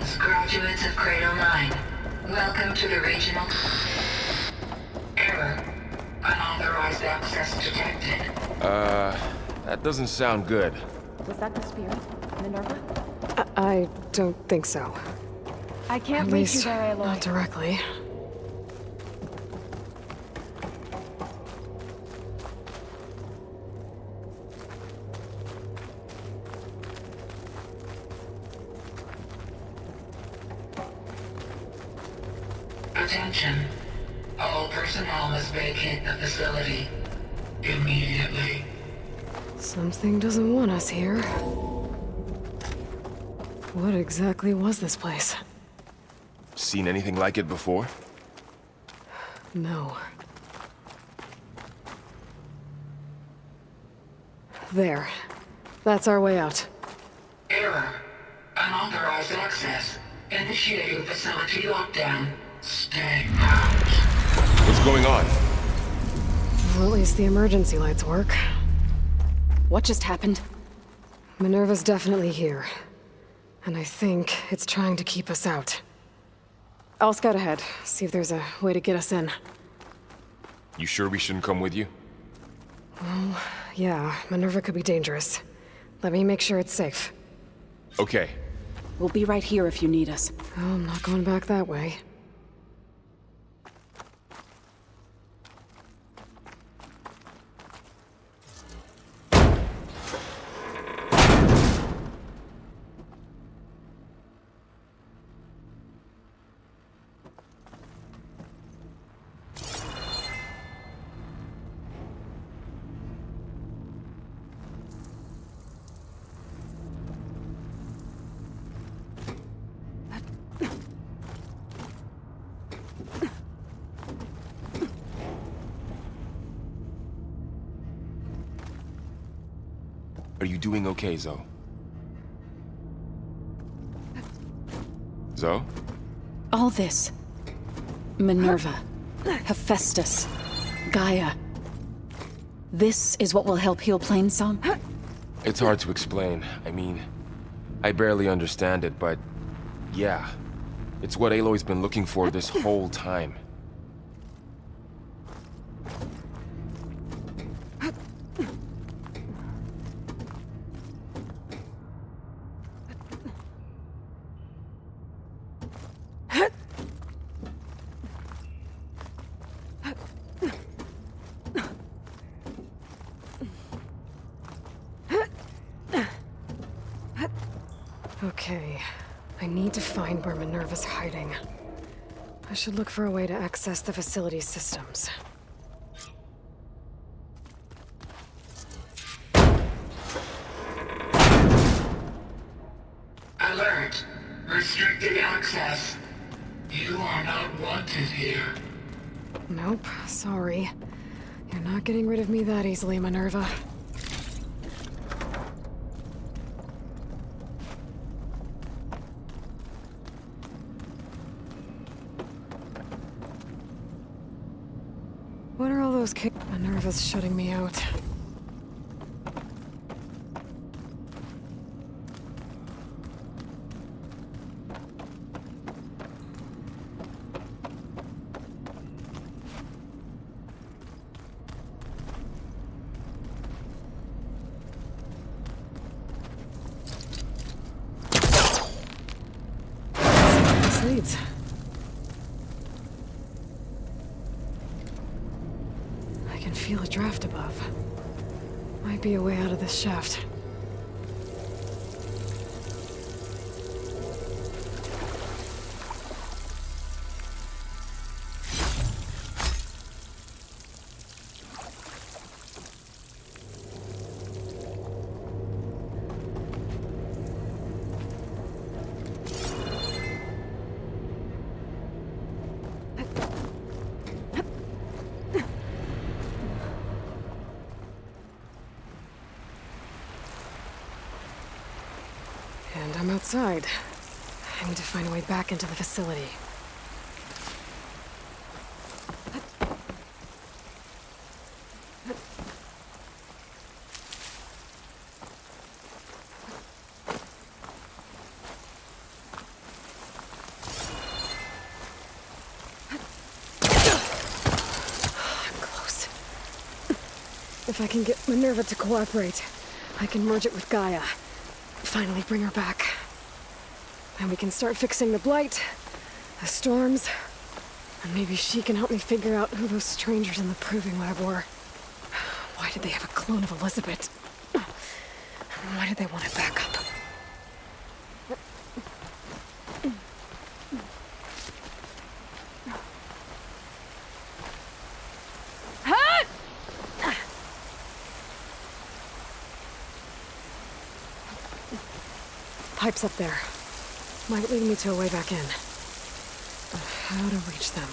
Greetings, graduates of Cradle 9. Welcome to the regional... Error. Unauthorized access detected. That doesn't sound good. Was that the spirit, Minerva? I don't think so. I can't At reach you least, there, Aloy. not directly. Attention. All personnel must vacate the facility. Immediately. Something doesn't want us here. What exactly was this place? Seen anything like it before? No. There. That's our way out. Error. Unauthorized access. Initiating facility lockdown. Stay out. What's going on? Well, at least the emergency lights work. What just happened? Minerva's definitely here. And I think it's trying to keep us out. I'll scout ahead, see if there's a way to get us in. You sure we shouldn't come with you? Well, yeah, Minerva could be dangerous. Let me make sure it's safe. Okay. We'll be right here if you need us. Oh, I'm not going back that way. Are you doing okay, Zoe? Zoe? All this. Minerva. Hephaestus. Gaia. This is what will help heal Plainsong? It's hard to explain. I mean, I barely understand it, but... yeah. It's what Aloy's been looking for this whole time. Okay, I need to find where Minerva's hiding. I should look for a way to access the facility's systems. Alert. Restricted access. You are not wanted here. Nope, sorry. You're not getting rid of me that easily, Minerva. What are all those kids? Minerva's shutting me out. This leads. I can feel a draft above. Might be a way out of this shaft. And I'm outside. I need to find a way back into the facility. If I can get Minerva to cooperate, I can merge it with Gaia. Finally bring her back. And we can start fixing the Blight, the storms, and maybe she can help me figure out who those strangers in the Proving Lab were. Why did they have a clone of Elizabeth? Why did they want it back up? Pipe's up there. Might lead me to a way back in. But how to reach them?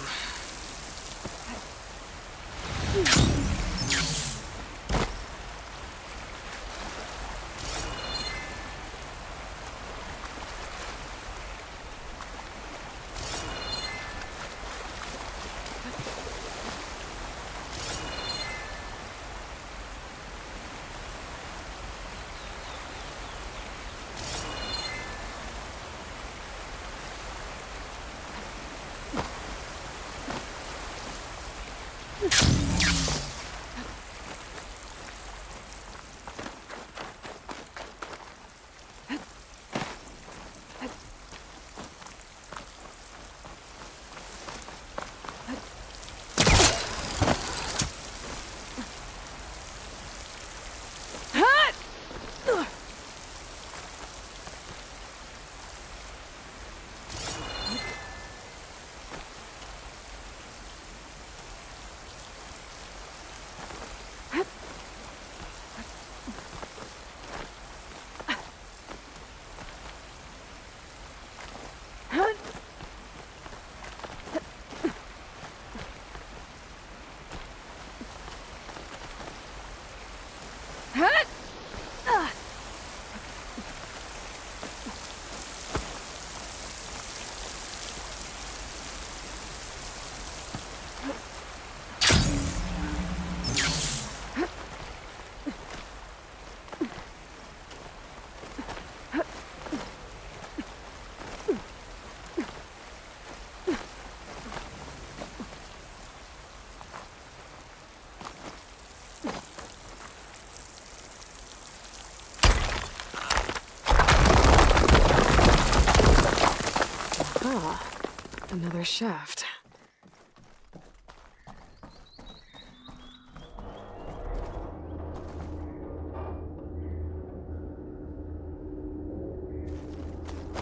Another shaft.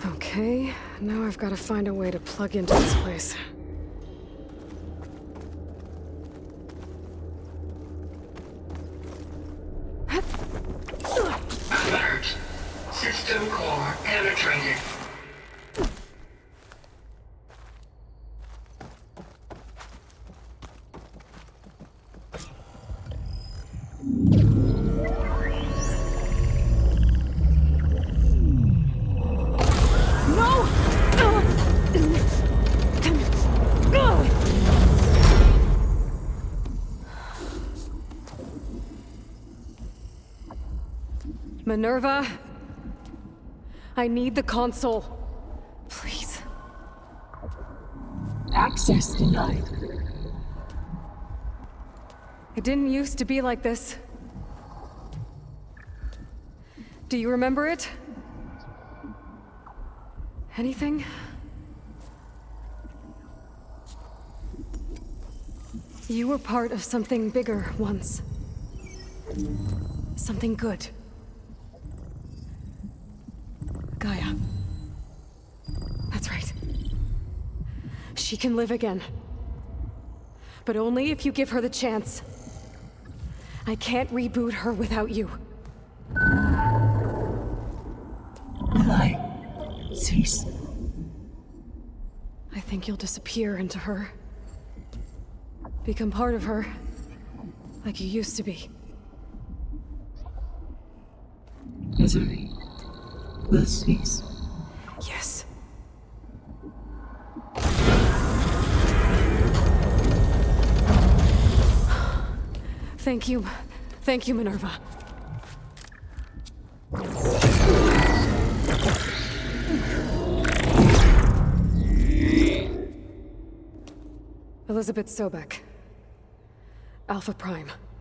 Okay, now I've got to find a way to plug into this place. Alert. System core penetrated. Minerva, I need the console. Please. Access denied. It didn't used to be like this. Do you remember it? Anything? You were part of something bigger once. Something good. Gaia. That's right. She can live again. But only if you give her the chance. I can't reboot her without you. Aloy, cease. I think you'll disappear into her. Become part of her, like you used to be. Misery will cease. Yes. Thank you. Thank you, Minerva. Elizabeth Sobek. Alpha Prime.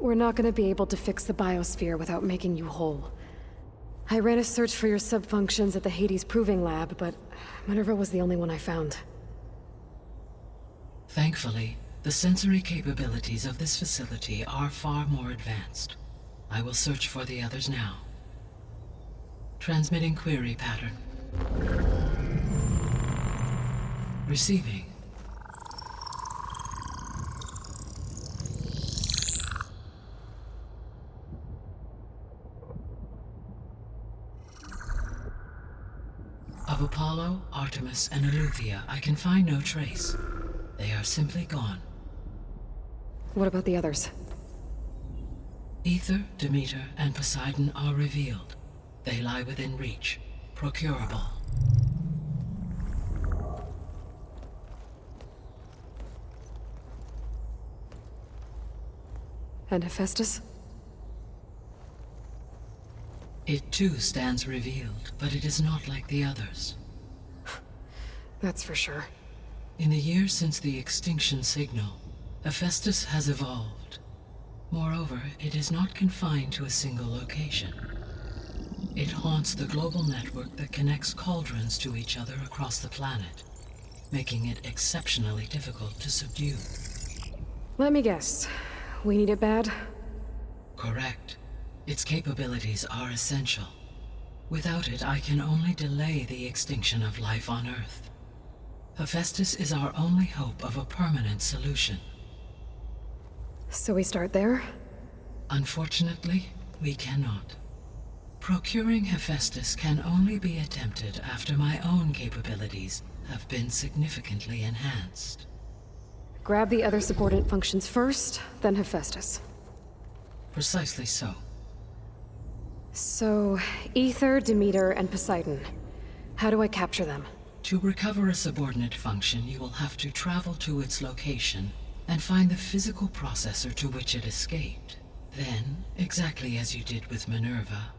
We're not gonna be able to fix the biosphere without making you whole. I ran a search for your subfunctions at the Hades Proving Lab, but Minerva was the only one I found. Thankfully, the sensory capabilities of this facility are far more advanced. I will search for the others now. Transmitting query pattern. Receiving. Of Apollo, Artemis, and Eleuthia, I can find no trace. They are simply gone. What about the others? Ether, Demeter, and Poseidon are revealed. They lie within reach, procurable. And Hephaestus? It too stands revealed, but it is not like the others. That's for sure. In the years since the extinction signal, Hephaestus has evolved. Moreover, it is not confined to a single location. It haunts the global network that connects cauldrons to each other across the planet, making it exceptionally difficult to subdue. Let me guess. We need it bad? Correct. Its capabilities are essential. Without it, I can only delay the extinction of life on Earth. Hephaestus is our only hope of a permanent solution. So we start there? Unfortunately, we cannot. Procuring Hephaestus can only be attempted after my own capabilities have been significantly enhanced. Grab the other subordinate functions first, then Hephaestus. Precisely so. So, Ether, Demeter, and Poseidon. How do I capture them? To recover a subordinate function, you will have to travel to its location and find the physical processor to which it escaped. Then, exactly as you did with Minerva,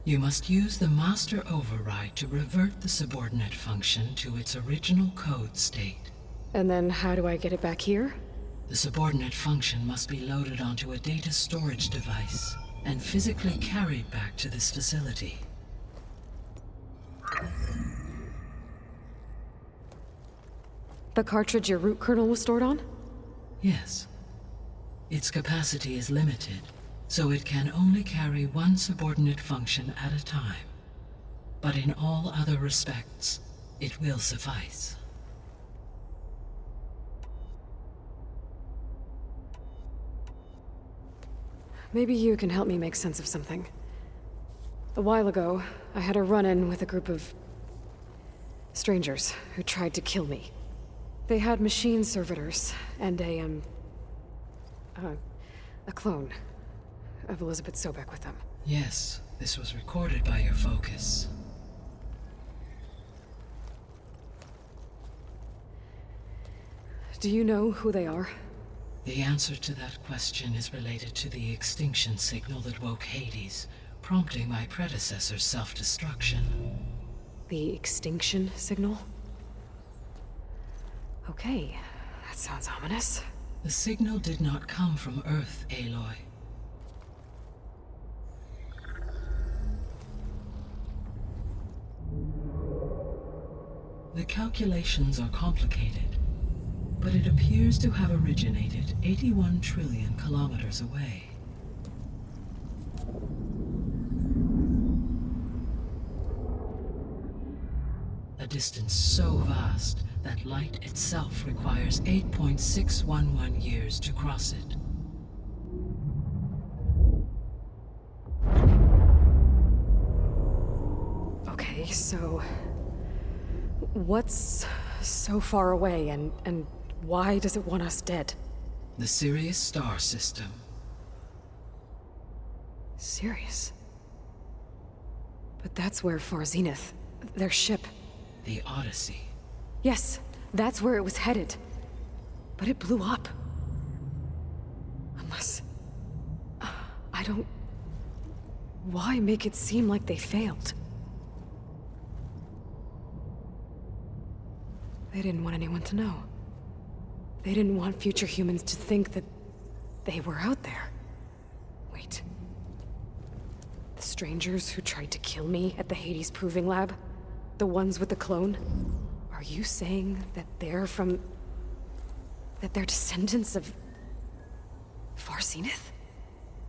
you must use the master override to revert the subordinate function to its original code state. And then how do I get it back here? The subordinate function must be loaded onto a data storage device and physically carried back to this facility. The cartridge your root kernel was stored on? Yes. Its capacity is limited, so it can only carry one subordinate function at a time. But in all other respects, it will suffice. Maybe you can help me make sense of something. A while ago, I had a run-in with a group of strangers who tried to kill me. They had machine servitors and a clone of Elizabeth Sobek with them. Yes, this was recorded by your focus. Do you know who they are? The answer to that question is related to the extinction signal that woke Hades, prompting my predecessor's self-destruction. The extinction signal? Okay, that sounds ominous. The signal did not come from Earth, Aloy. The calculations are complicated, but it appears to have originated 81 trillion kilometers away. A distance so vast that light itself requires 8.611 years to cross it. Okay, so what's so far away and why does it want us dead? The Sirius star system. Sirius? But that's where Far Zenith, their ship. The Odyssey. Yes, that's where it was headed. But it blew up. Unless... I don't... Why make it seem like they failed? They didn't want anyone to know. They didn't want future humans to think that they were out there. strangers who tried to kill me at the Hades Proving Lab? The ones with the clone? Are you saying that they're from... that they're descendants of... Far Zenith?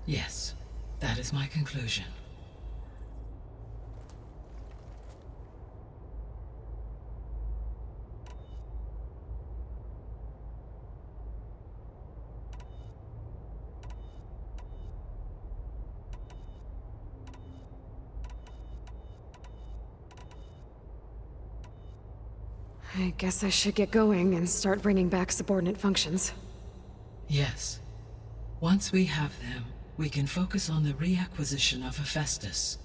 Yes, that is my conclusion. I guess I should get going and start bringing back subordinate functions. Yes. Once we have them, we can focus on the reacquisition of Hephaestus.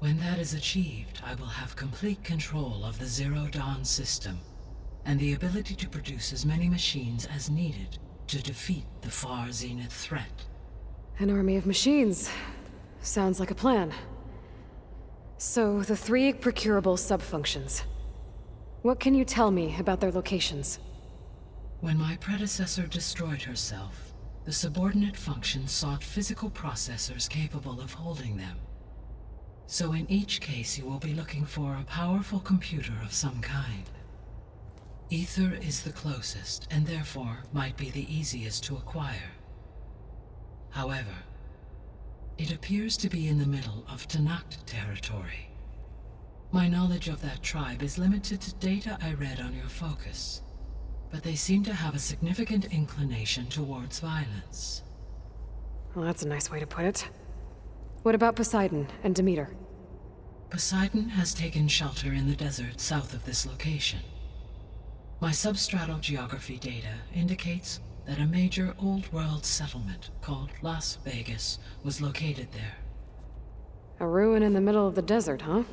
When that is achieved, I will have complete control of the Zero Dawn system, and the ability to produce as many machines as needed to defeat the Far Zenith threat. An army of machines. Sounds like a plan. So, the 3 procurable sub-functions. What can you tell me about their locations? When my predecessor destroyed herself, the subordinate functions sought physical processors capable of holding them. So in each case you will be looking for a powerful computer of some kind. Ether is the closest, and therefore might be the easiest to acquire. However, it appears to be in the middle of Tanakh territory. My knowledge of that tribe is limited to data I read on your focus, but they seem to have a significant inclination towards violence. Well, that's a nice way to put it. What about Poseidon and Demeter? Poseidon has taken shelter in the desert south of this location. My substratal geography data indicates that a major old-world settlement called Las Vegas was located there. A ruin in the middle of the desert, huh?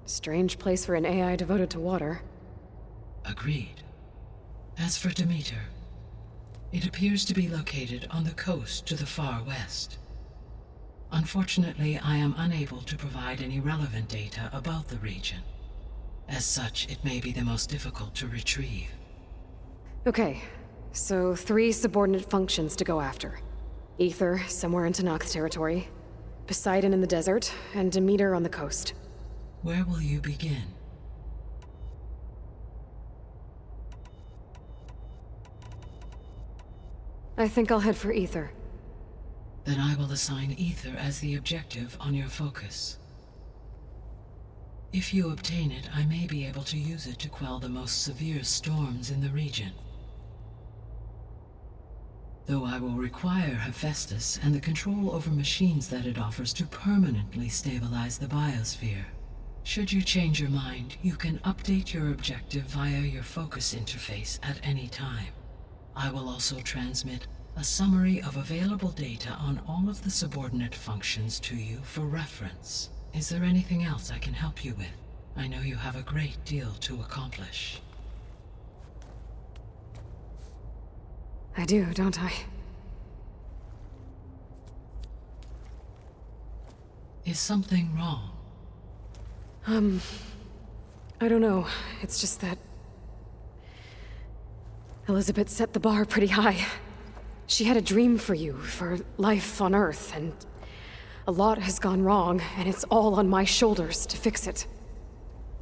Strange place for an AI devoted to water. Agreed. As for Demeter, it appears to be located on the coast to the far west. Unfortunately, I am unable to provide any relevant data about the region. As such, it may be the most difficult to retrieve. Okay, so 3 subordinate functions to go after. Ether, somewhere in Tanakh territory, Poseidon in the desert, and Demeter on the coast. Where will you begin? I think I'll head for Ether. Then I will assign Ether as the objective on your focus. If you obtain it, I may be able to use it to quell the most severe storms in the region. Though I will require Hephaestus and the control over machines that it offers to permanently stabilize the biosphere. Should you change your mind, you can update your objective via your focus interface at any time. I will also transmit a summary of available data on all of the subordinate functions to you for reference. Is there anything else I can help you with? I know you have a great deal to accomplish. I do, don't I? Is something wrong? I don't know. It's just that... Elizabeth set the bar pretty high. She had a dream for you, for life on Earth, and a lot has gone wrong, and it's all on my shoulders to fix it.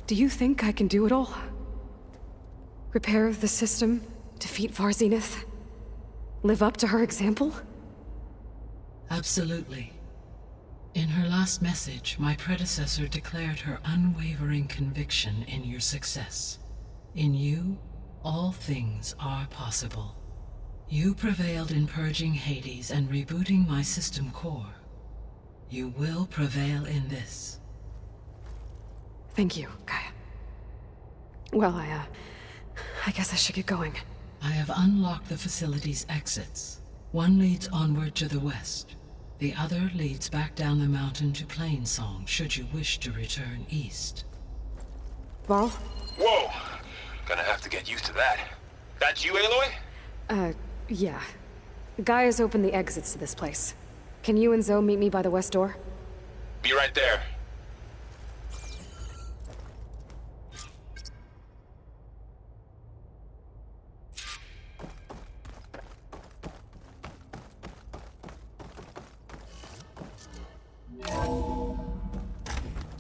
Do you think I can do it all? Repair the system, defeat Far Zenith, live up to her example? Absolutely. In her last message, my predecessor declared her unwavering conviction in your success. In you, all things are possible. You prevailed in purging Hades and rebooting my system core. You will prevail in this. Thank you, Gaia. Well, I guess I should get going. I have unlocked the facility's exits. One leads onward to the west. The other leads back down the mountain to Plainsong, should you wish to return east. Varl? Whoa! Gonna have to get used to that. That's you, Aloy? Yeah. Gaia's opened the exits to this place. Can you and Zoe meet me by the west door? Be right there.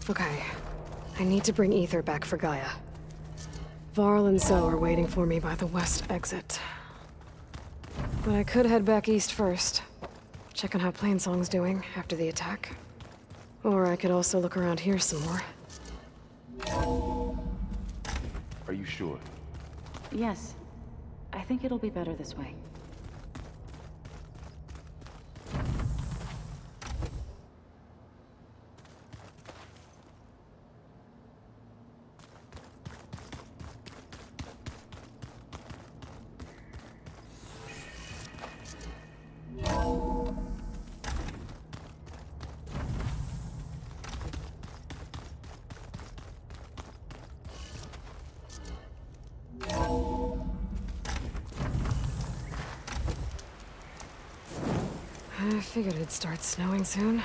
Okay. I need to bring Ether back for Gaia. Varl and Zoe are waiting for me by the west exit. But I could head back east first. Check on how Plainsong's doing after the attack. Or I could also look around here some more. Are you sure? Yes. I think it'll be better this way. I figured it'd start snowing soon.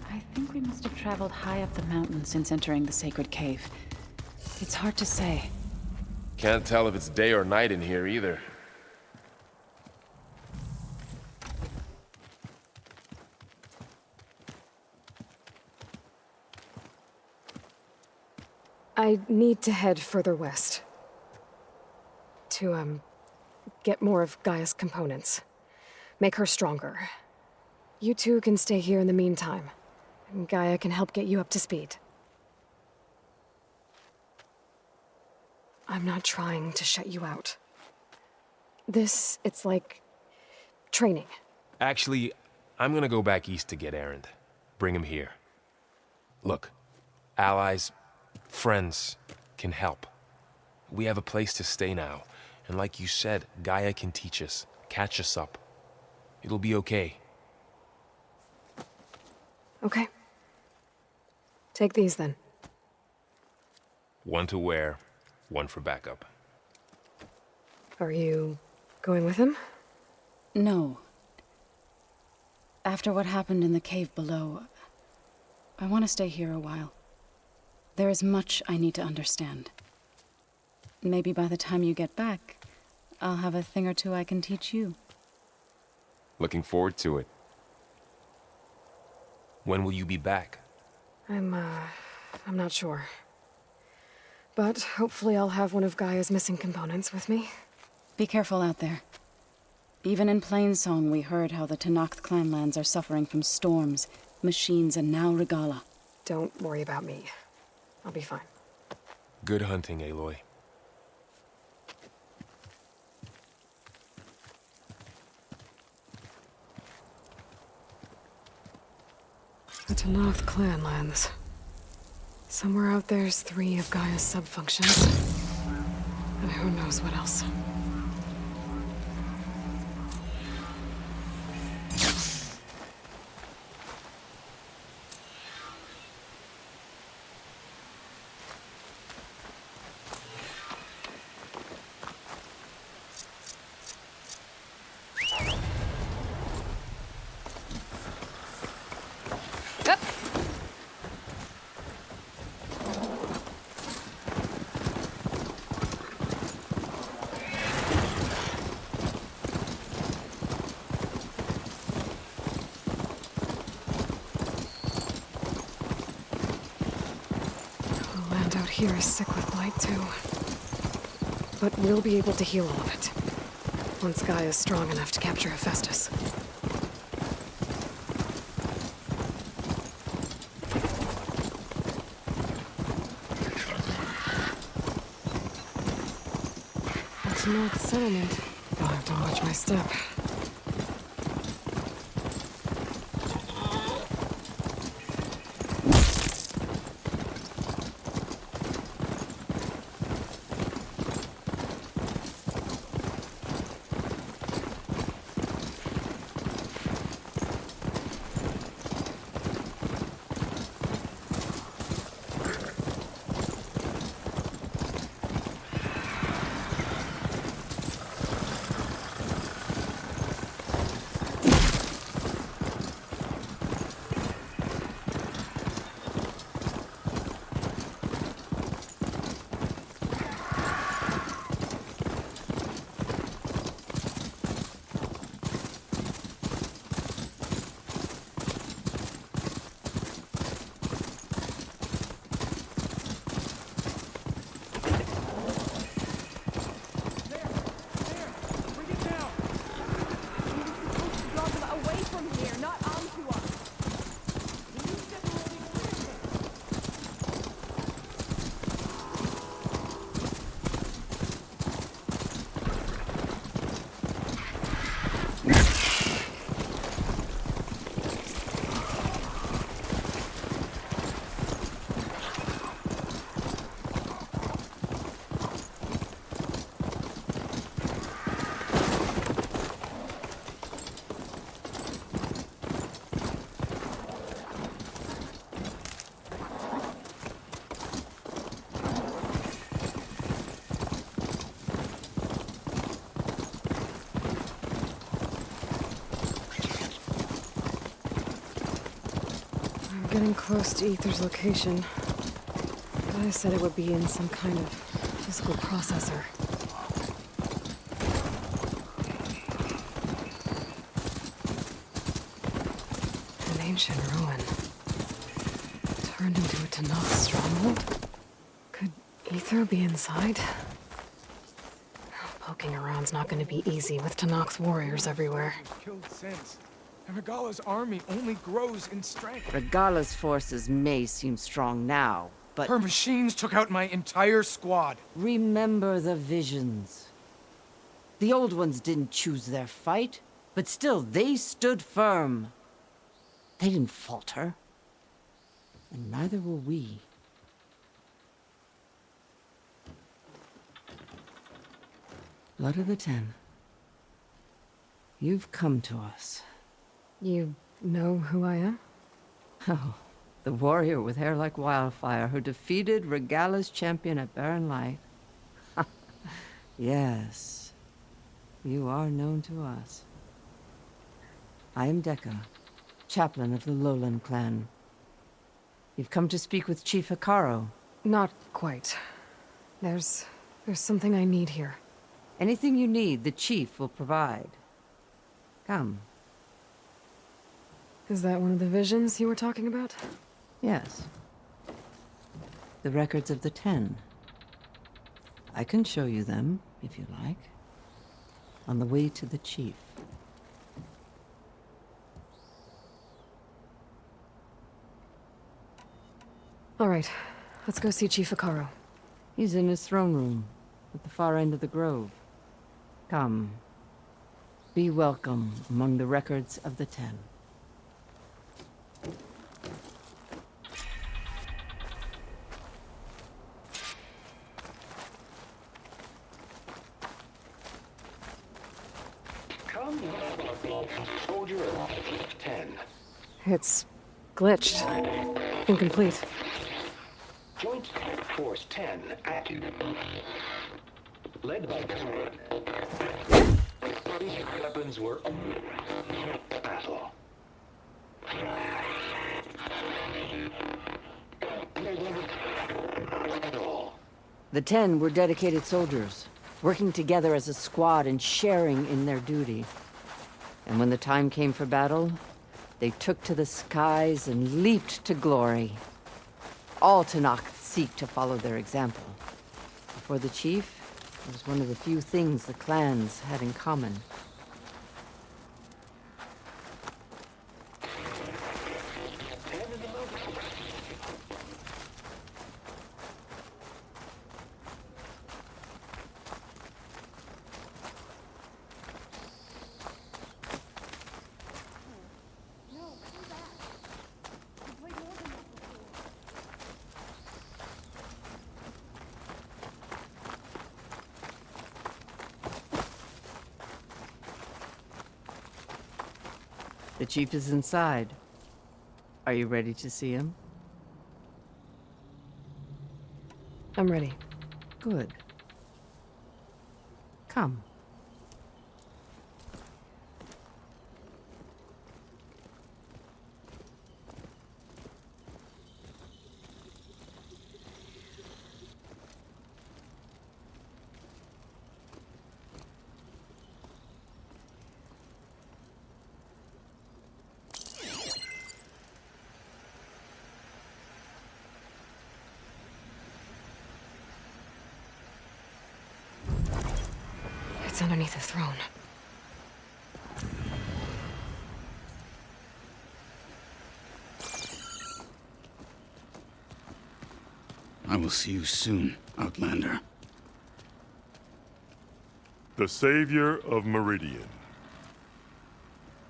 I think we must have traveled high up the mountain since entering the sacred cave. It's hard to say. Can't tell if it's day or night in here either. I need to head further west. To, get more of Gaia's components. Make her stronger. You two can stay here in the meantime. And Gaia can help get you up to speed. I'm not trying to shut you out. It's like... training. Actually, I'm gonna go back east to get Erend. Bring him here. Look, allies, friends can help. We have a place to stay now, and like you said, Gaia can teach us, catch us up. It'll be okay. Okay. Take these then. One to wear, one for backup. Are you going with him? No. After what happened in the cave below, I want to stay here a while. There is much I need to understand. Maybe by the time you get back, I'll have a thing or two I can teach you. Looking forward to it. When will you be back? I'm not sure. But hopefully I'll have one of Gaia's missing components with me. Be careful out there. Even in Plainsong, we heard how the Tenakth clanlands are suffering from storms, machines, and now Regala. Don't worry about me. I'll be fine. Good hunting, Aloy. The Tenakth clanlands. Somewhere out there's 3 of Gaia's subfunctions. And who knows what else. Here is sick with blight too. But we'll be able to heal all of it. Once Gaia is strong enough to capture Hephaestus. That's North Settlement. I'll have to watch my step. getting close to Ether's location. I said it would be in some kind of physical processor. An ancient ruin. Turned into a Tanakh stronghold? Could Ether be inside? Poking around's not going to be easy with Tanakh's warriors everywhere. Killed since. And Regala's army only grows in strength. Regala's forces may seem strong now, but Her machines took out my entire squad. remember the visions. The old ones didn't choose their fight, but still they stood firm. They didn't falter. And neither will we. Blood of the Ten. You've come to us. You know who I am? Oh, the warrior with hair like wildfire who defeated Regala's champion at Barren Light. Yes, you are known to us. I am Dekka, chaplain of the Lowland clan. You've come to speak with Chief Hikaru. Not quite. There's something I need here. Anything you need, the chief will provide. Come. Is that one of the visions you were talking about? Yes. The records of the 10. I can show you them, if you like. On the way to the chief. All right, let's go see Chief Hikaru. He's in his throne room, at the far end of the grove. Come. Be welcome among the records of the 10. Come, soldier of 10. It's glitched. Incomplete. Joint Force 10 active. Led by weapons were battle. The 10 were dedicated soldiers, working together as a squad and sharing in their duty. And when the time came for battle, they took to the skies and leaped to glory. All Tanakh seek to follow their example. For the chief, it was one of the few things the clans had in common. The chief is inside. Are you ready to see him? I'm ready. Good. Come. It's underneath the throne. I will see you soon, Outlander. The savior of Meridian.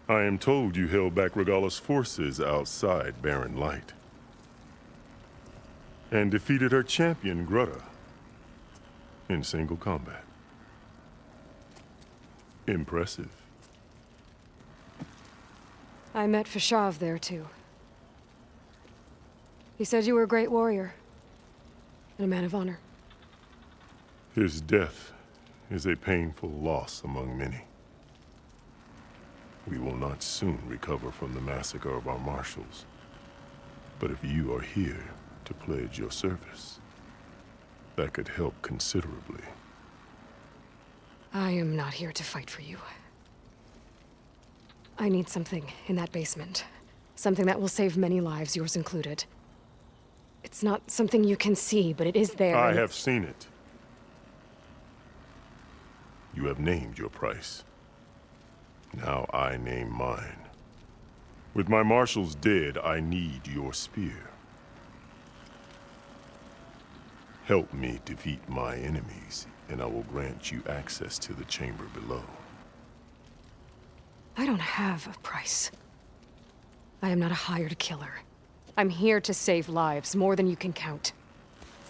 I am told you held back Regala's forces outside Barren Light. And defeated her champion, Grutta, in single combat. Impressive. I met Fashav there, too. He said you were a great warrior. And a man of honor. His death is a painful loss among many. We will not soon recover from the massacre of our marshals. But if you are here to pledge your service, that could help considerably. I am not here to fight for you. I need something in that basement. Something that will save many lives, yours included. It's not something you can see, but it is there. I have seen it. You have named your price. Now I name mine. With my marshals dead, I need your spear. Help me defeat my enemies, and I will grant you access to the chamber below. I don't have a price. I am not a hired killer. I'm here to save lives, more than you can count.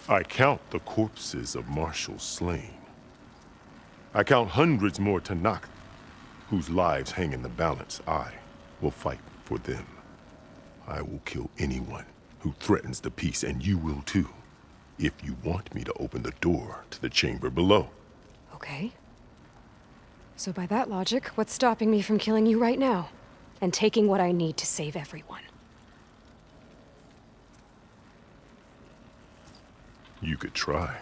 I count the corpses of marshals slain. I count hundreds more Tanakh, whose lives hang in the balance. I will fight for them. I will kill anyone who threatens the peace, and you will too, if you want me to open the door to the chamber below. Okay. So by that logic, what's stopping me from killing you right now? And taking what I need to save everyone? You could try.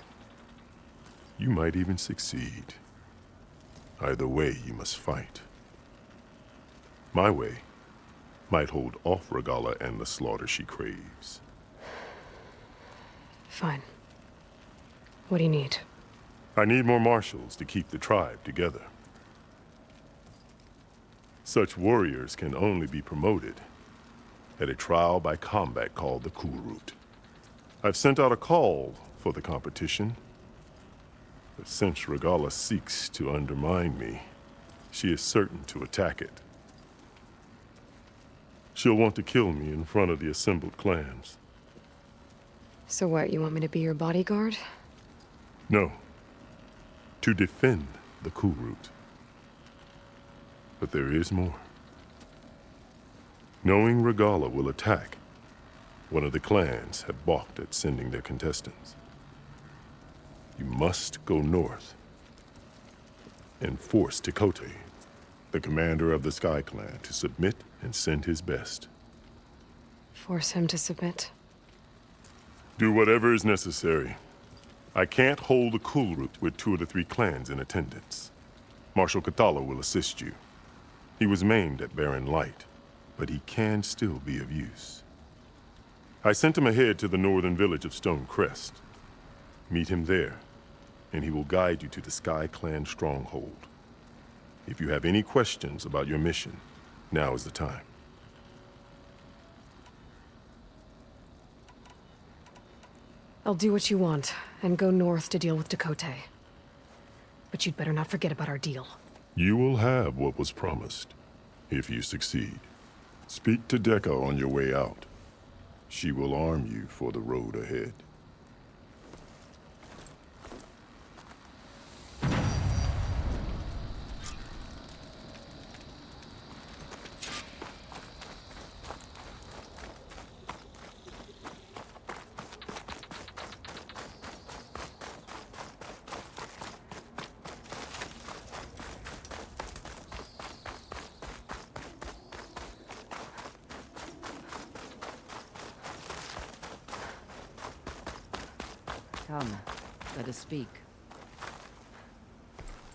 You might even succeed. Either way, you must fight. My way might hold off Regalla and the slaughter she craves. Fine. What do you need? I need more marshals to keep the tribe together. Such warriors can only be promoted at a trial by combat called the Cool Route. I've sent out a call for the competition, but since Regalla seeks to undermine me, she is certain to attack it. She'll want to kill me in front of the assembled clans. So what, you want me to be your bodyguard? No. To defend the Cool Route. But there is more. Knowing Regalla will attack, one of the clans have balked at sending their contestants. You must go north and force Tekote, the commander of the Sky Clan, to submit and send his best. Force him to submit? Do whatever is necessary. I can't hold the Cool Route with 2 of the 3 clans in attendance. Marshal Kathala will assist you. He was maimed at Barren Light, but he can still be of use. I sent him ahead to the northern village of Stone Crest. Meet him there, and he will guide you to the Sky Clan stronghold. If you have any questions about your mission, now is the time. I'll do what you want, and go north to deal with Tekote. But you'd better not forget about our deal. You will have what was promised, if you succeed. Speak to Dekka on your way out. She will arm you for the road ahead. Come, let us speak.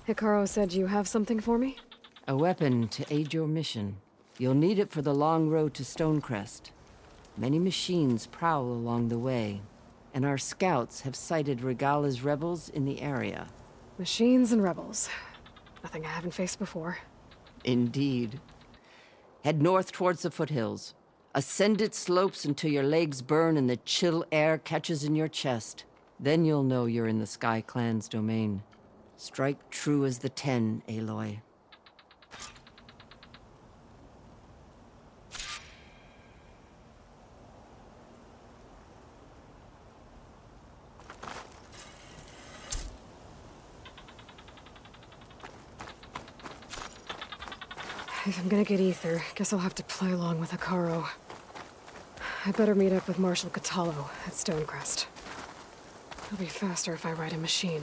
Hikaru said you have something for me? A weapon to aid your mission. You'll need it for the long road to Stonecrest. Many machines prowl along the way, and our scouts have sighted Regalla's rebels in the area. Machines and rebels. Nothing I haven't faced before. Indeed. Head north towards the foothills. Ascend its slopes until your legs burn and the chill air catches in your chest. Then you'll know you're in the Sky Clan's domain. Strike true as the 10, Aloy. If I'm gonna get ether, guess I'll have to play along with Hikaru. I better meet up with Marshal Katalo at Stonecrest. It'll be faster if I ride a machine.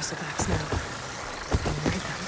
bristlebacks now. Can you read them?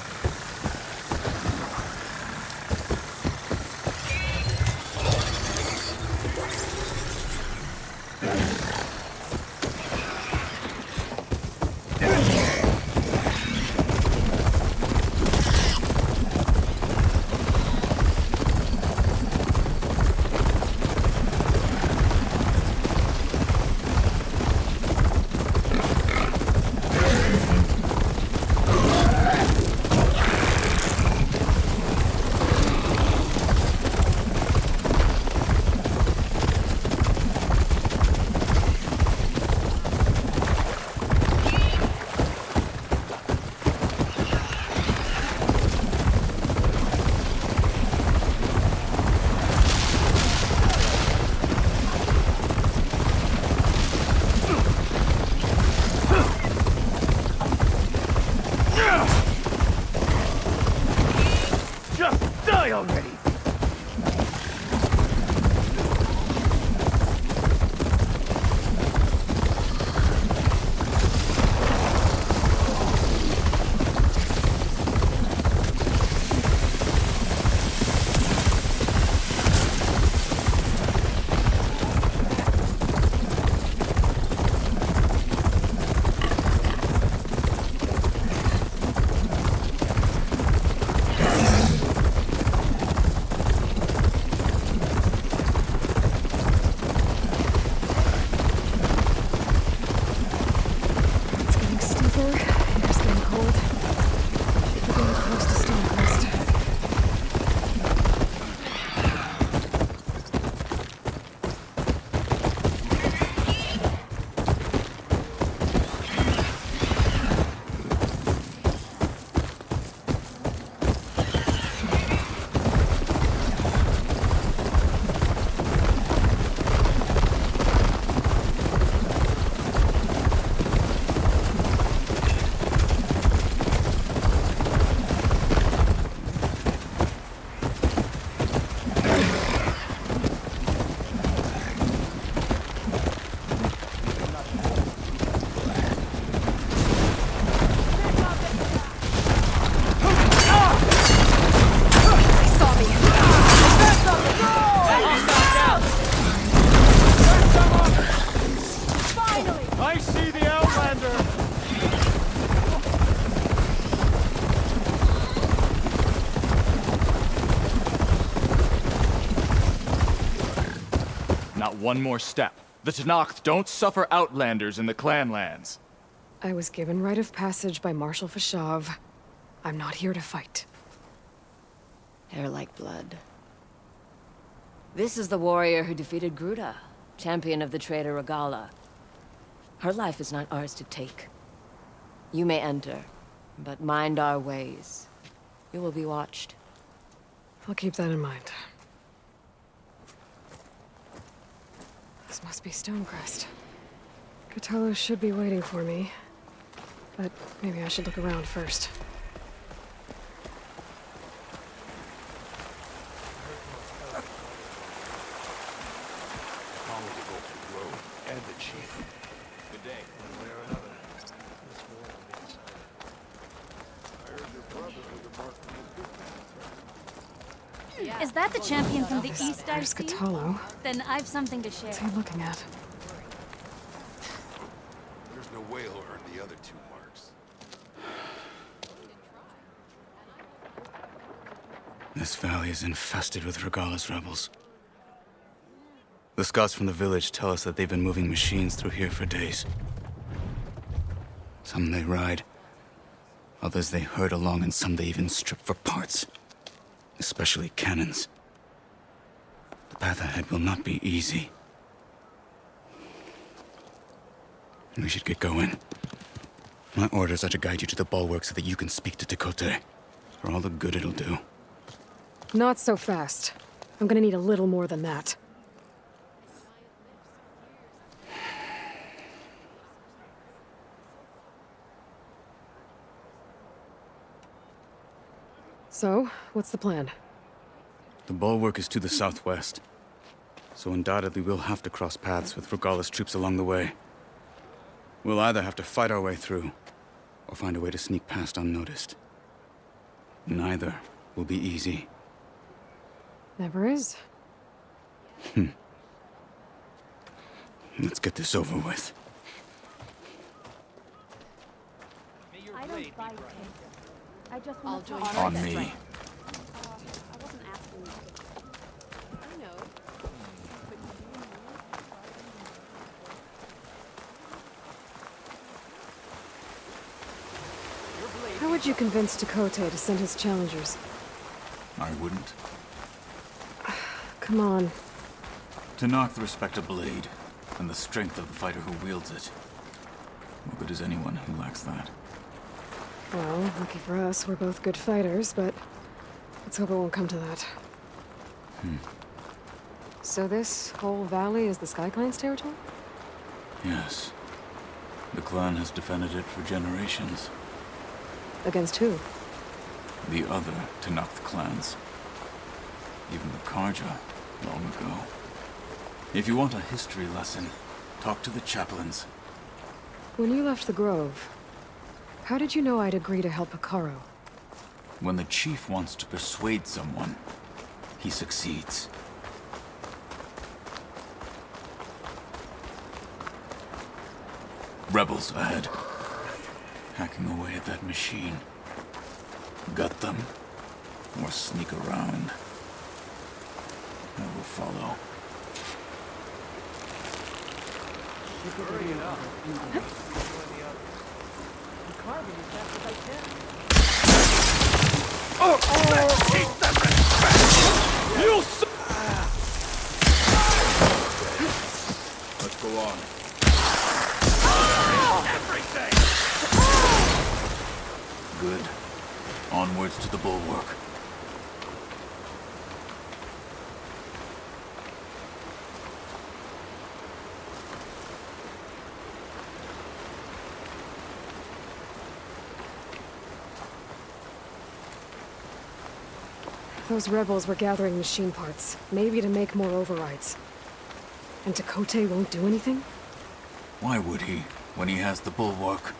Not one more step. The Tenakth don't suffer outlanders in the Clanlands. I was given rite of passage by Marshal Fashav. I'm not here to fight. Hair like blood. This is the warrior who defeated Gruta, champion of the traitor Regala. Her life is not ours to take. You may enter, but mind our ways. You will be watched. I'll keep that in mind. This must be Stonecrest. Cthulhu should be waiting for me. But maybe I should look around first. Is that the champion from the east I There's see? Cthulhu. Then I've something to share. What's he looking at? There's no way he'll earn the other 2 marks. This valley is infested with Regala's rebels. The scouts from the village tell us that they've been moving machines through here for days. Some they ride, others they herd along, and some they even strip for parts. Especially cannons. The path ahead will not be easy. We should get going. My orders are to guide you to the bulwark so that you can speak to Tekote. For all the good it'll do. Not so fast. I'm gonna need a little more than that. So, what's the plan? The bulwark is to the southwest. So undoubtedly we'll have to cross paths with Regala's troops along the way. We'll either have to fight our way through, or find a way to sneak past unnoticed. Neither will be easy. Never is. Let's get this over with. I don't buy it. I just want to On me. I wasn't asking you. I know. How would you convince Tekote to send his challengers? I wouldn't. Come on. To knock the respect of blade, and the strength of the fighter who wields it. What good is anyone who lacks that? Well, lucky for us, we're both good fighters, but let's hope it won't come to that. So this whole valley is the Sky Clan's territory? Yes. The clan has defended it for generations. Against who? The other Tenakth clans. Even the Karja, long ago. If you want a history lesson, talk to the chaplains. When you left the Grove, how did you know I'd agree to help Hikaru? When the chief wants to persuade someone, he succeeds. Rebels ahead. Hacking away at that machine. Gut them, or sneak around. I will follow. Let's go on. Good. Onwards to the bulwark. Those rebels were gathering machine parts, maybe to make more overrides. And Tekote won't do anything? Why would he, when he has the bulwark?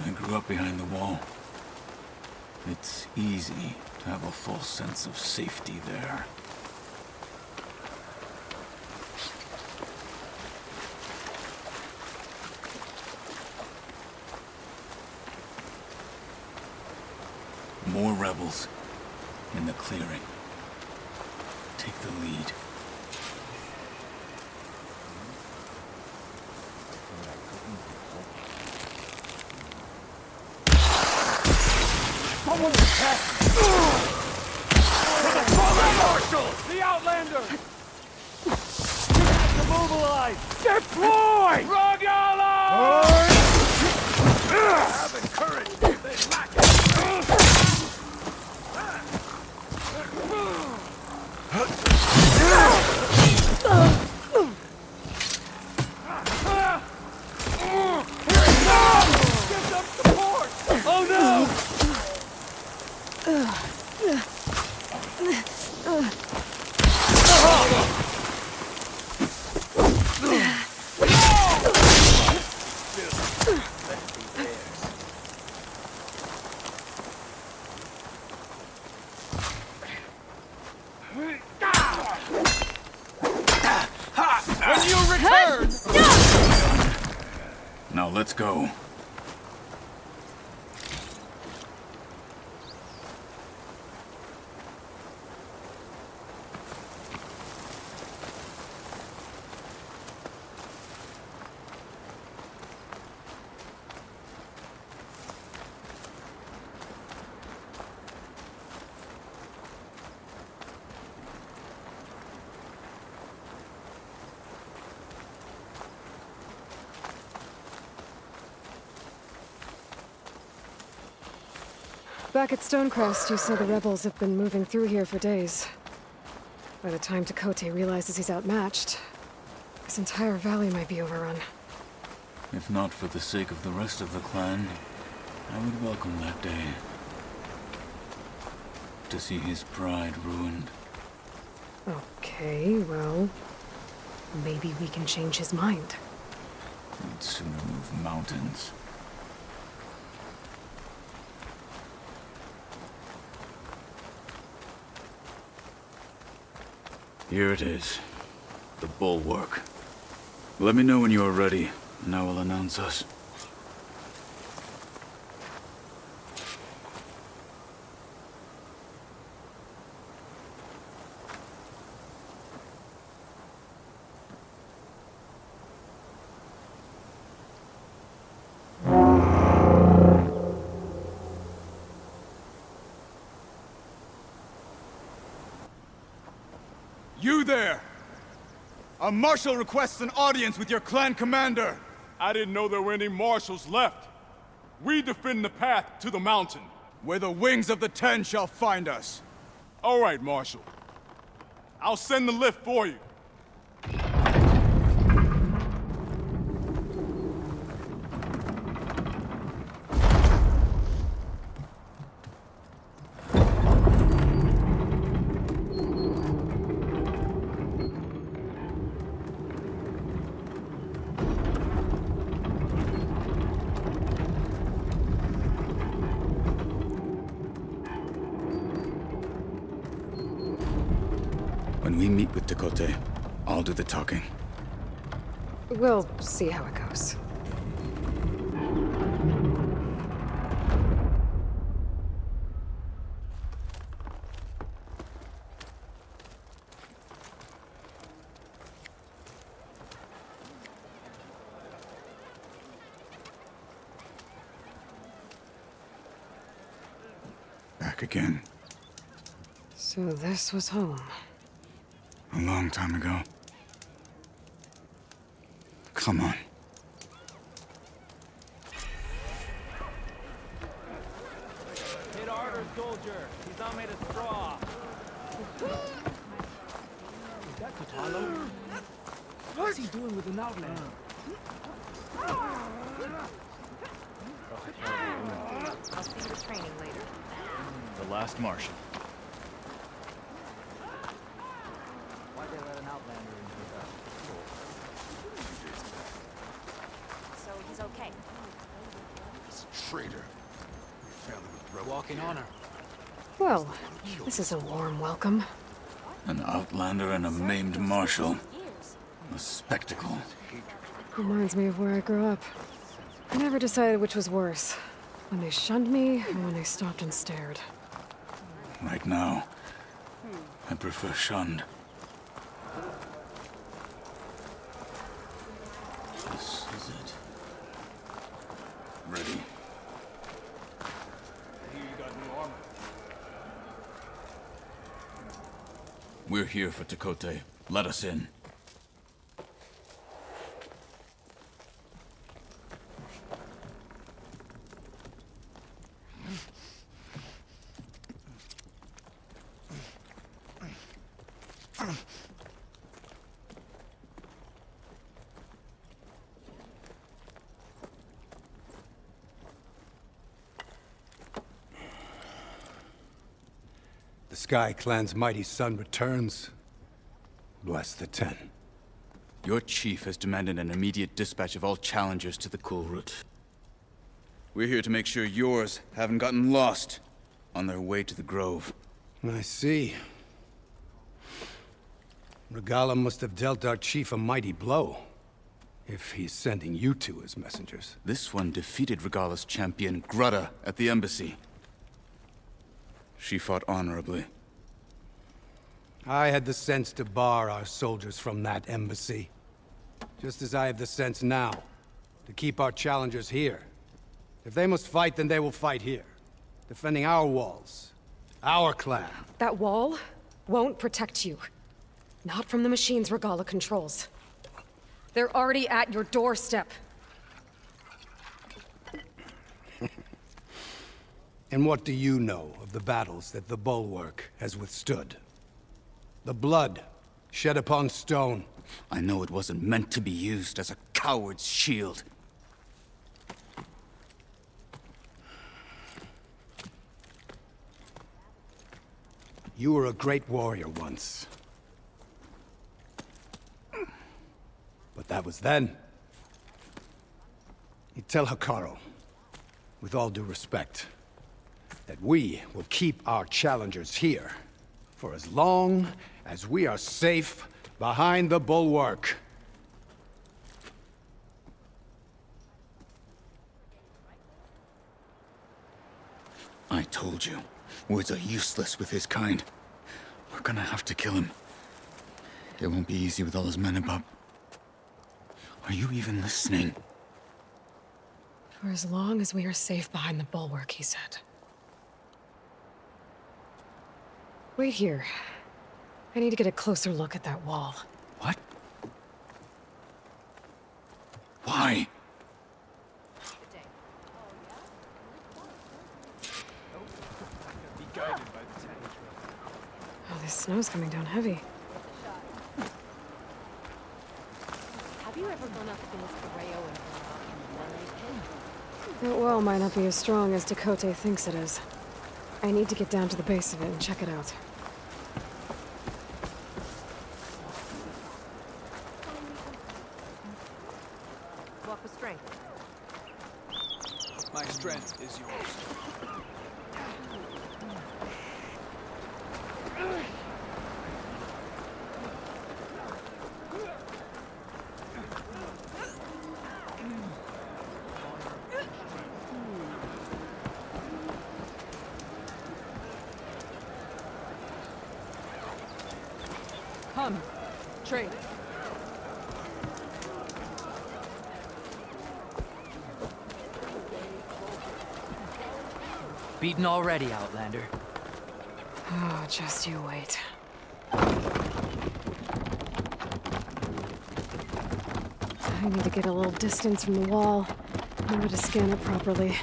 I grew up behind the wall. It's easy to have a false sense of safety there. More rebels in the clearing. Take the lead. Someone's attacking! Marshal! The Outlander! Immobilize! Deploy! Wrong ally! Have courage! They lack it! Give them support! Oh no! When you return! Now let's go. Back at Stonecrest, you said the rebels have been moving through here for days. By the time Tekote realizes he's outmatched, this entire valley might be overrun. If not for the sake of the rest of the clan, I would welcome that day. To see his pride ruined. Okay, well, maybe we can change his mind. He'd sooner move mountains. Here it is. The bulwark. Let me know when you are ready, and I will announce us. You there! A marshal requests an audience with your clan commander! I didn't know there were any marshals left. We defend the path to the mountain. Where the wings of the Ten shall find us. All right, Marshal. I'll send the lift for you. When we meet with Tekote, I'll do the talking. We'll see how it goes. Back again. So this was home. A long time ago. Come on. Hit harder, soldier. He's not made of straw. Is that Aloy? What's he doing with an outlander? I'll see you at training later. The last marshal. Why'd they let an outlander into the So he's okay. He's a traitor. Family was broken. Walking honor. Well, this is a warm welcome. An outlander and a maimed marshal. A spectacle. Reminds me of where I grew up. I never decided which was worse. When they shunned me, or when they stopped and stared. Right now, I prefer shunned. This is it. Ready. Here you got new armor. We're here for Tekote. Let us in. The Sky Clan's mighty son returns. Bless the Ten. Your chief has demanded an immediate dispatch of all challengers to the cool route. We're here to make sure yours haven't gotten lost on their way to the Grove. I see. Regala must have dealt our chief a mighty blow, if he's sending you two as messengers. This one defeated Regala's champion, Grudda, at the embassy. She fought honorably. I had the sense to bar our soldiers from that embassy. Just as I have the sense now, to keep our challengers here. If they must fight, then they will fight here. Defending our walls. Our clan. That wall won't protect you. Not from the machines Regala controls. They're already at your doorstep. And what do you know of the battles that the Bulwark has withstood? The blood shed upon stone. I know it wasn't meant to be used as a coward's shield. You were a great warrior once. But that was then. You tell Hikaru, with all due respect, that we will keep our challengers here For as long as we are safe behind the bulwark. I told you, words are useless with his kind. We're gonna have to kill him. It won't be easy with all his men above. Are you even listening? For as long as we are safe behind the bulwark, he said. Wait here. I need to get a closer look at that wall. What? Why? Oh, this snow's coming down heavy. Have you ever gone up against Burrowers in the melee pit? That wall might not be as strong as Dakota thinks it is. I need to get down to the base of it and check it out. Walk with strength. My strength is yours. Come. Trade. Beaten already, Outlander. Oh, just you wait. I need to get a little distance from the wall in order to scan it properly.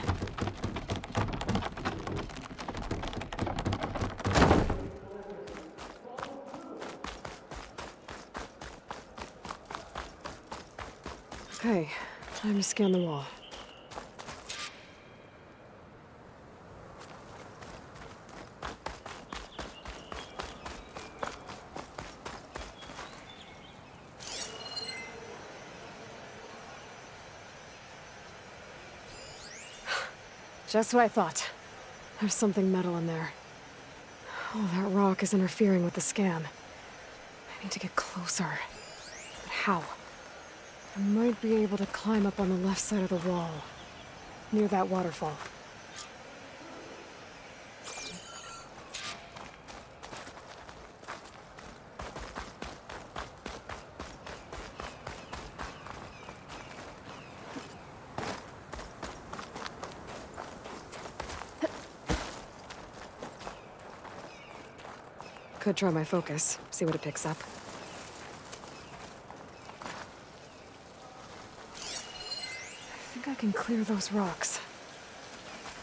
Okay, time to scan the wall. Just what I thought. There's something metal in there. Oh, that rock is interfering with the scan. I need to get closer. But how? I might be able to climb up on the left side of the wall, near that waterfall. Could try my focus, see what it picks up. I think I can clear those rocks.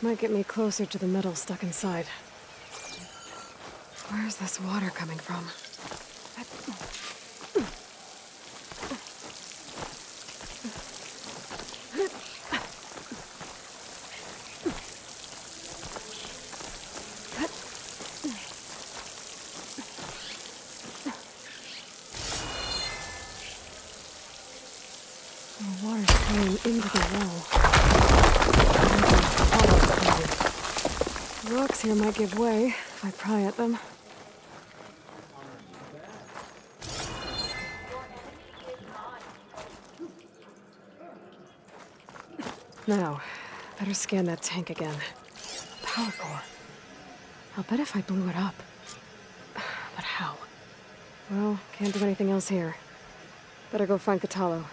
Might get me closer to the metal stuck inside. Where's this water coming from? Into the wall. The rocks here might give way if I pry at them. Now, better scan that tank again. Power core. I'll bet if I blew it up. But how? Well, can't do anything else here. Better go find Katalo.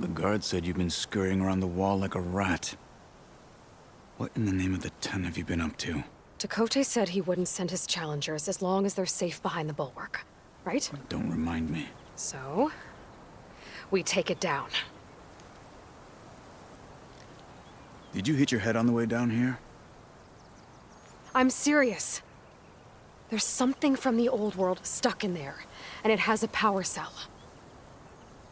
The guard said you've been scurrying around the wall like a rat. What in the name of the 10 have you been up to? Tekote said he wouldn't send his challengers as long as they're safe behind the bulwark, right? Don't remind me. So, we take it down. Did you hit your head on the way down here? I'm serious. There's something from the old world stuck in there, and it has a power cell.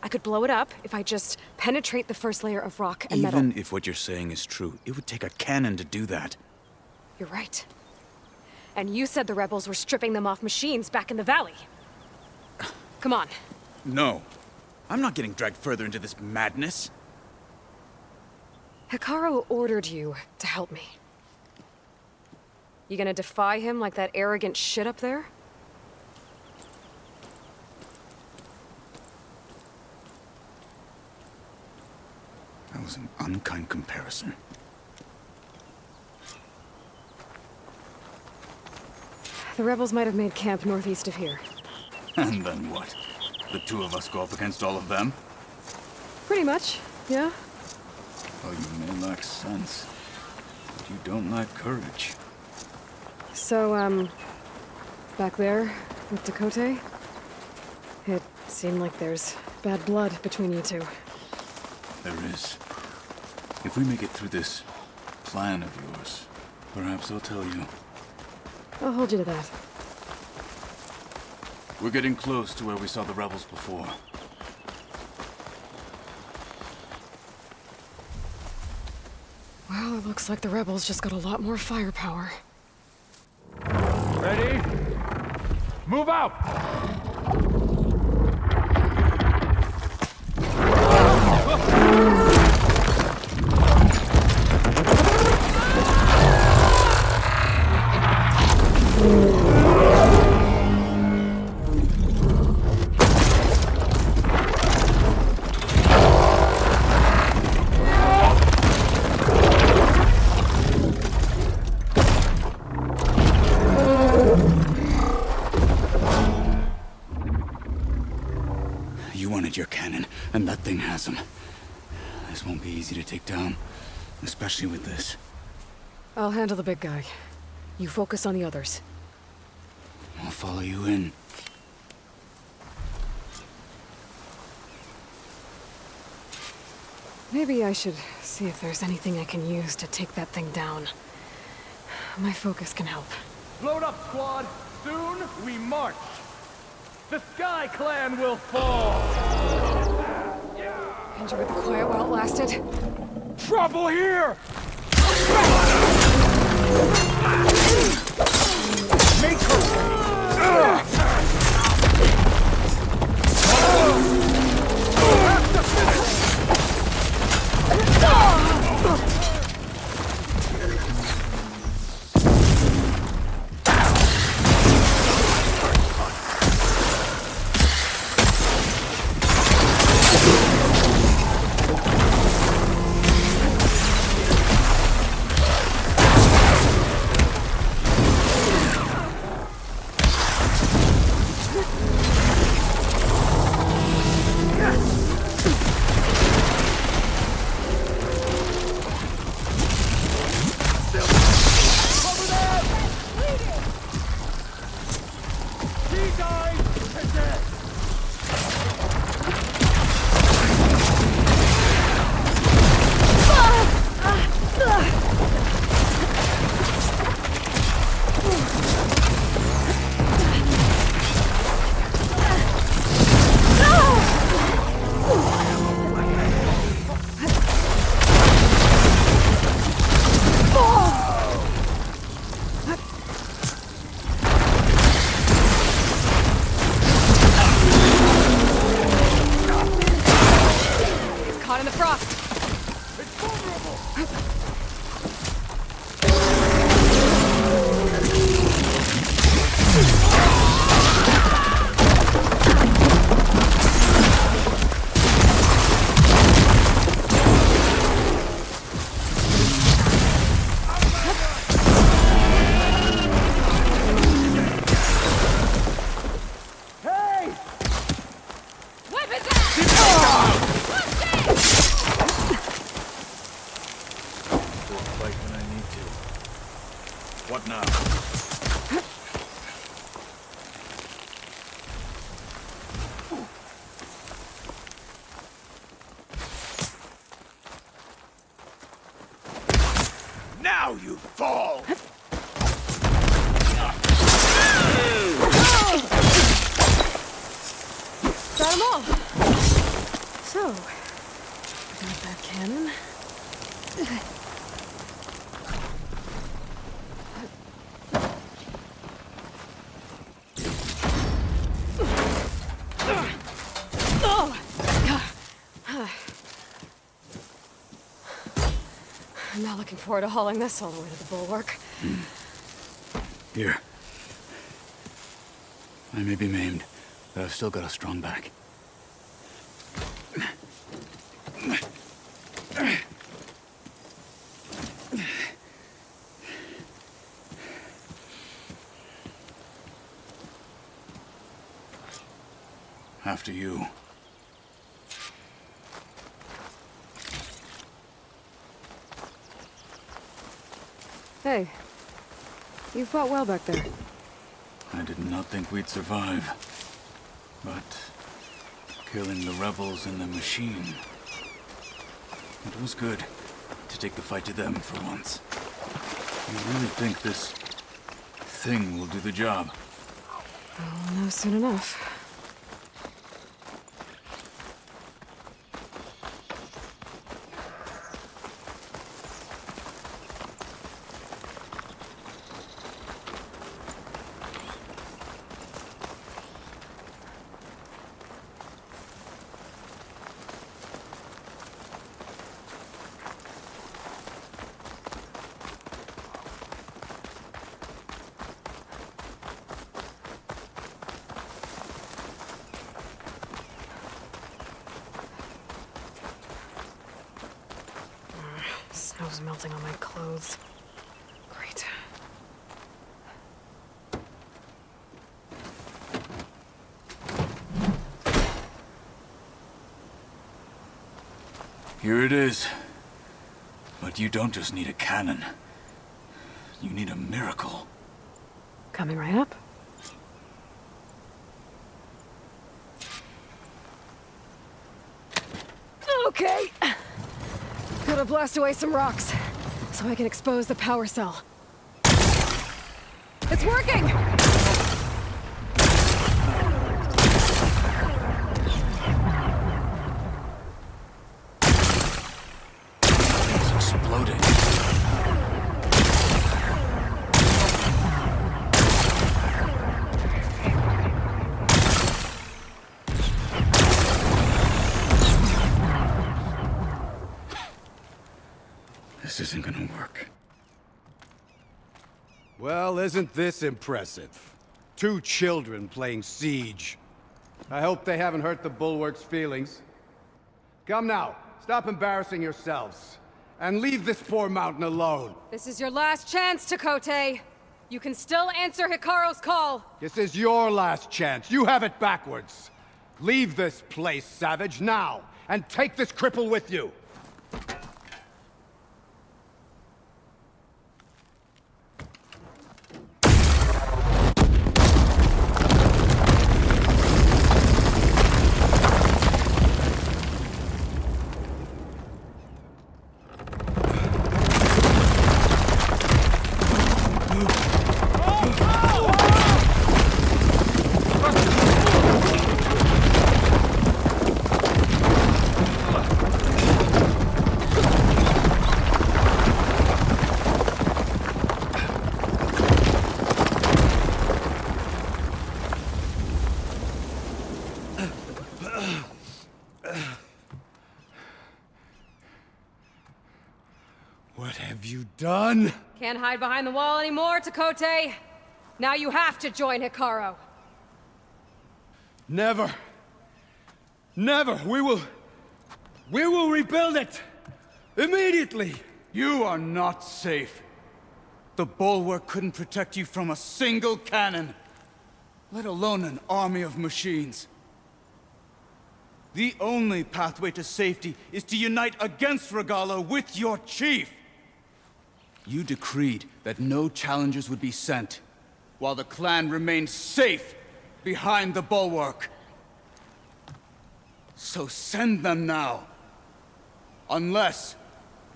I could blow it up if I just penetrate the first layer of rock and metal. Even if what you're saying is true, it would take a cannon to do that. You're right. And you said the rebels were stripping them off machines back in the valley. Come on. No. I'm not getting dragged further into this madness. Hikaru ordered you to help me. You gonna defy him like that arrogant shit up there? That was an unkind comparison. The rebels might have made camp northeast of here. And then what? The two of us go up against all of them? Pretty much, yeah. Oh, you may lack sense, but you don't lack courage. So, back there with Tekote, it seemed like there's bad blood between you two. There is. If we make it through this plan of yours, perhaps I'll tell you. I'll hold you to that. We're getting close to where we saw the rebels before. Well, it looks like the rebels just got a lot more firepower. Ready? Move out! Your cannon, and that thing has him. This won't be easy to take down, especially with this. I'll handle the big guy. You focus on the others. I'll follow you in. Maybe I should see if there's anything I can use to take that thing down. My focus can help. Load up, squad! Soon we march! The Sky Clan will fall! Enjoyed the quiet while it lasted. Trouble here! Make her! What now? Now you fall! Got 'em all! So, got that cannon. I'm not looking forward to hauling this all the way to the bulwark. Here. I may be maimed, but I've still got a strong back. After you. Hey, you fought well back there. I did not think we'd survive. But killing the rebels in the machine, it was good to take the fight to them for once. You really think this thing will do the job? I'll know soon enough. Snow's melting on my clothes. Great. Here it is. But you don't just need a cannon. You need a miracle. Coming right up. Okay. Gotta blast away some rocks, so I can expose the power cell. It's working! It's exploding. This isn't gonna work. Well, isn't this impressive? 2 children playing siege. I hope they haven't hurt the Bulwark's feelings. Come now, stop embarrassing yourselves. And leave this poor mountain alone. This is your last chance, Tekote. You can still answer Hikaru's call. This is your last chance. You have it backwards. Leave this place, Savage, now. And take this cripple with you. What have you done? Can't hide behind the wall anymore, Tekote. Now you have to join Hikaru. Never. Never. We will rebuild it. Immediately. You are not safe. The Bulwark couldn't protect you from a single cannon, let alone an army of machines. The only pathway to safety is to unite against Regala with your chief. You decreed that no challengers would be sent, while the clan remained safe behind the bulwark. So send them now. Unless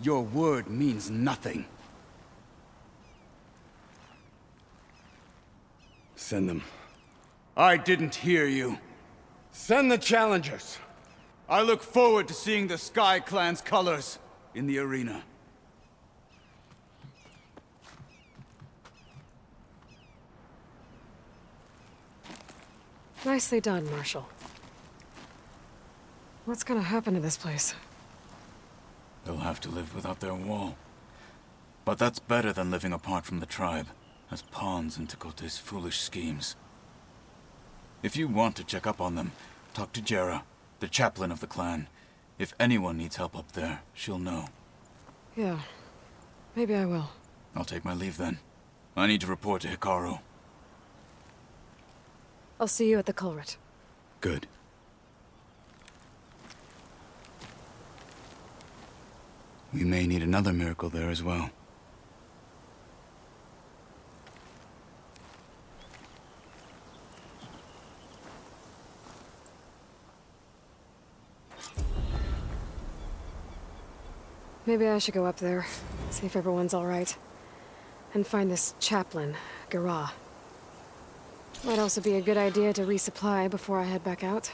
your word means nothing. Send them. I didn't hear you. Send the challengers! I look forward to seeing the Sky Clan's colors in the arena. Nicely done, Marshal. What's gonna happen to this place? They'll have to live without their wall. But that's better than living apart from the tribe, as pawns in Tekote's foolish schemes. If you want to check up on them, talk to Jera, the chaplain of the clan. If anyone needs help up there, she'll know. Yeah, maybe I will. I'll take my leave then. I need to report to Hikaru. I'll see you at the culvert. Good. We may need another miracle there as well. Maybe I should go up there, see if everyone's all right. And find this chaplain, GAIA. Might also be a good idea to resupply before I head back out.